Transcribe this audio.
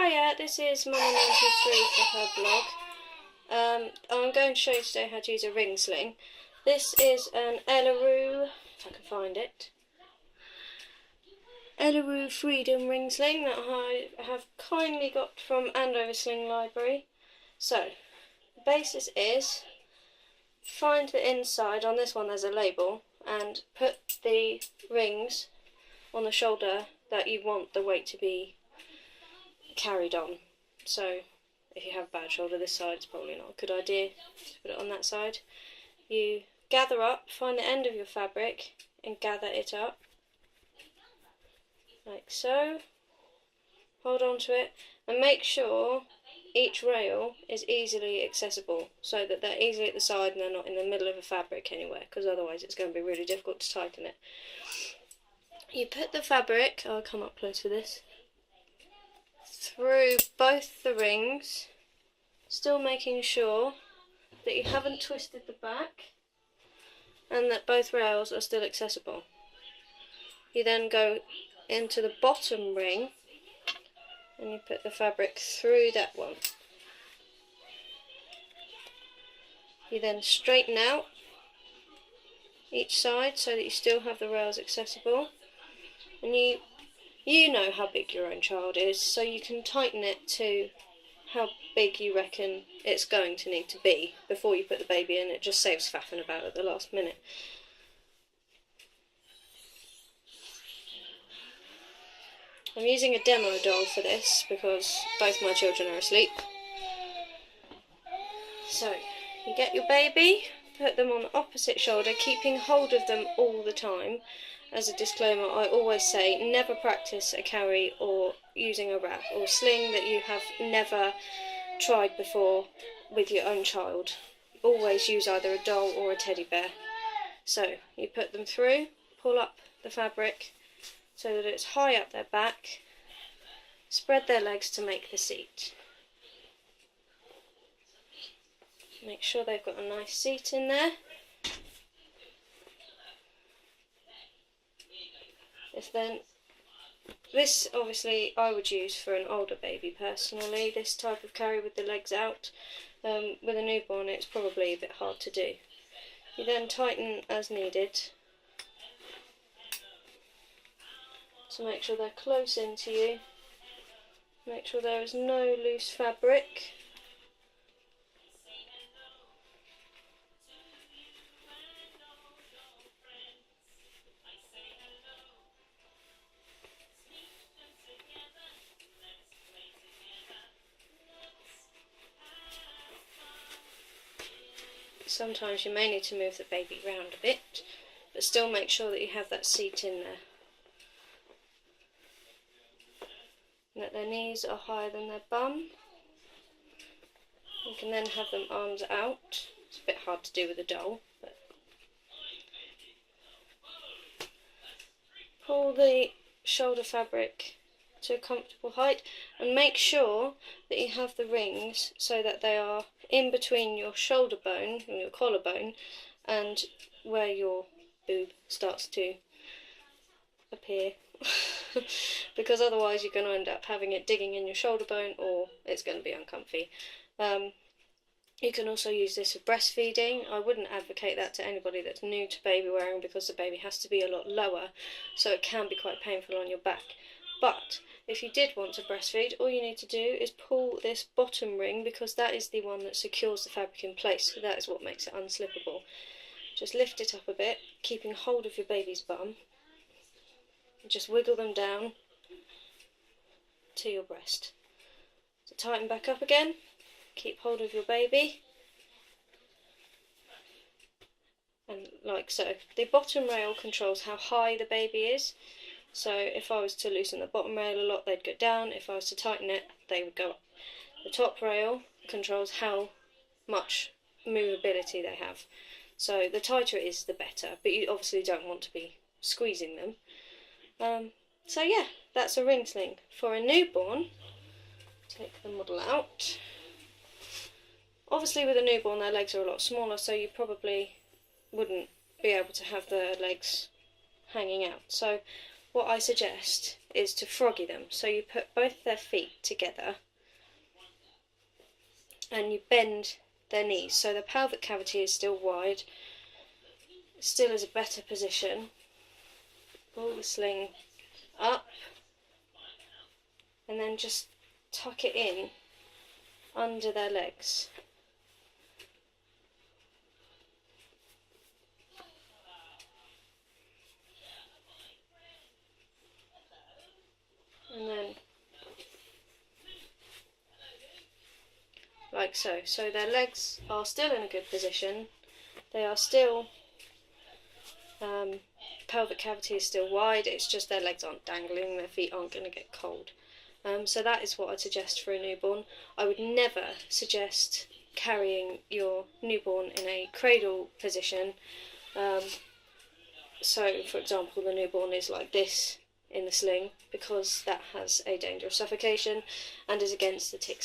Hiya, this is Mama93 for her blog. I'm going to show you today how to use a ring sling. This is an Elaroo, if I can find it, Elaroo Freedom ring sling that I have kindly got from Andover Sling Library. So, the basis is, find the inside, on this one there's a label, and put the rings on the shoulder that you want the weight to be carried on. So if you have a bad shoulder this side, it's probably not a good idea to put it on that side. You gather up, find the end of your fabric and gather it up like so. Hold on to it and make sure each rail is easily accessible so that they're easily at the side and they're not in the middle of a fabric anywhere, because otherwise it's going to be really difficult to tighten it. You put the fabric, I'll come up close for this, through both the rings, still making sure that you haven't twisted the back and that both rails are still accessible. You then go into the bottom ring and you put the fabric through that one. You then straighten out each side so that you still have the rails accessible, and you know how big your own child is, so you can tighten it to how big you reckon it's going to need to be before you put the baby in. It just saves faffing about at the last minute. I'm using a demo doll for this because both my children are asleep. So, you get your baby, put them on the opposite shoulder, keeping hold of them all the time. As a disclaimer, I always say never practice a carry or using a wrap or sling that you have never tried before with your own child. Always use either a doll or a teddy bear. So you put them through, pull up the fabric so that it's high up their back, spread their legs to make the seat. Make sure they've got a nice seat in there. This obviously I would use for an older baby personally, this type of carry with the legs out. With a newborn it's probably a bit hard to do. You then tighten as needed to make sure they're close into you. Make sure there is no loose fabric. Sometimes you may need to move the baby round a bit, but still make sure that you have that seat in there. And that their knees are higher than their bum. You can then have them arms out. It's a bit hard to do with a doll, but pull the shoulder fabric to a comfortable height and make sure that you have the rings so that they are in between your shoulder bone and your collarbone and where your boob starts to appear because otherwise you're going to end up having it digging in your shoulder bone or it's going to be uncomfy. You can also use this for breastfeeding. I wouldn't advocate that to anybody that's new to baby wearing because the baby has to be a lot lower, so it can be quite painful on your back. But if you did want to breastfeed, all you need to do is pull this bottom ring, because that is the one that secures the fabric in place, so that is what makes it unslippable. Just lift it up a bit, keeping hold of your baby's bum, and just wiggle them down to your breast. So tighten back up again, keep hold of your baby, and like so. The bottom rail controls how high the baby is. So if I was to loosen the bottom rail a lot, they'd go down. If I was to tighten it, they would go up. The top rail controls how much movability they have. So the tighter it is, the better. But you obviously don't want to be squeezing them. So yeah, that's a ring sling. For a newborn, take the model out. Obviously with a newborn their legs are a lot smaller, so you probably wouldn't be able to have the legs hanging out. So what I suggest is to froggy them. So you put both their feet together and you bend their knees so the pelvic cavity is still wide, still is a better position. Pull the sling up and then just tuck it in under their legs. And then like so. So their legs are still in a good position. They are still, pelvic cavity is still wide, it's just their legs aren't dangling, their feet aren't going to get cold. So that is what I'd suggest for a newborn. I would never suggest carrying your newborn in a cradle position. So, for example, the newborn is like this in the sling, because that has a danger of suffocation and is against the tick's